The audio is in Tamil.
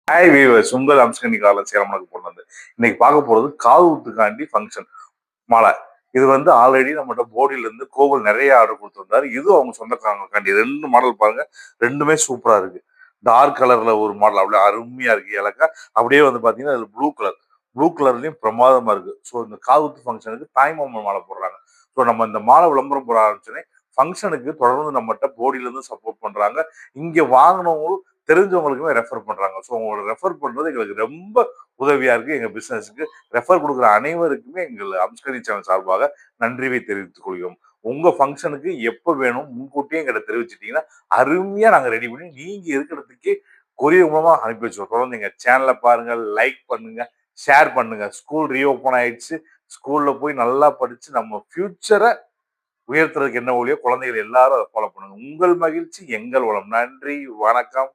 ஹாய் வீவர்ஸ், உங்கள் அம்சகனி காலம் சேலமனுக்கு பொண்ணு வந்து இன்னைக்கு பார்க்க போறது காது குத்துக்காண்டி ஃபங்க்ஷன் மாலை. இது வந்து ஆல்ரெடி நம்மகிட்ட போடியில இருந்து கோவில் நிறைய ஆர்டர் கொடுத்துருந்தாரு. இதுவும் அவங்க சொந்தக்காரங்களுக்காண்டி ரெண்டு மாடல் பாருங்க, ரெண்டுமே சூப்பரா இருக்கு. டார்க் கலர்ல ஒரு மாடல் அப்படியே அருமையா இருக்கு இலக்கா. அப்படியே வந்து பாத்தீங்கன்னா அது ப்ளூ கலர்லயும் பிரமாதமா இருக்கு. ஸோ இந்த காது குத்து ஃபங்க்ஷனுக்கு தாய்மாமன் மாலை போடுறாங்க. ஸோ நம்ம இந்த மாலை விளம்பரம் போட ஆரம்பிச்சோன்னே ஃபங்க்ஷனுக்கு தொடர்ந்து நம்மகிட்ட போடியில இருந்து சப்போர்ட் பண்றாங்க. இங்க வாங்கினவங்க தெரிஞ்சவங்களுக்குமே ரெஃபர் பண்றாங்க. ஸோ உங்களோட ரெஃபர் பண்றது எங்களுக்கு ரொம்ப உதவியா இருக்கு எங்க பிசினஸ்க்கு. ரெஃபர் கொடுக்குற அனைவருக்குமே எங்கள் அம்ஸ்கரி சேனல் சார்பாக நன்றியை தெரிவித்துக் கொள்கிறோம். உங்க ஃபங்க்ஷனுக்கு எப்ப வேணும் முன்கூட்டியே எங்கிட்ட தெரிவிச்சிட்டீங்கன்னா அருமையா நாங்க ரெடி பண்ணி நீங்க இருக்கிறதுக்கே கொரியர் மூலமா அனுப்பி வச்சிருவோம். தொடர்ந்து எங்க சேனலை பாருங்க, லைக் பண்ணுங்க, ஷேர் பண்ணுங்க. ஸ்கூல் ரீஓப்பன் ஆயிடுச்சு. ஸ்கூல்ல போய் நல்லா படிச்சு நம்ம ஃபியூச்சரை உயர்த்துறதுக்கு என்ன வழியோ குழந்தைகள் எல்லாரும் அதை ஃபாலோ பண்ணுங்க. உங்கள் மகிழ்ச்சி எங்கள் வளம். நன்றி, வணக்கம்.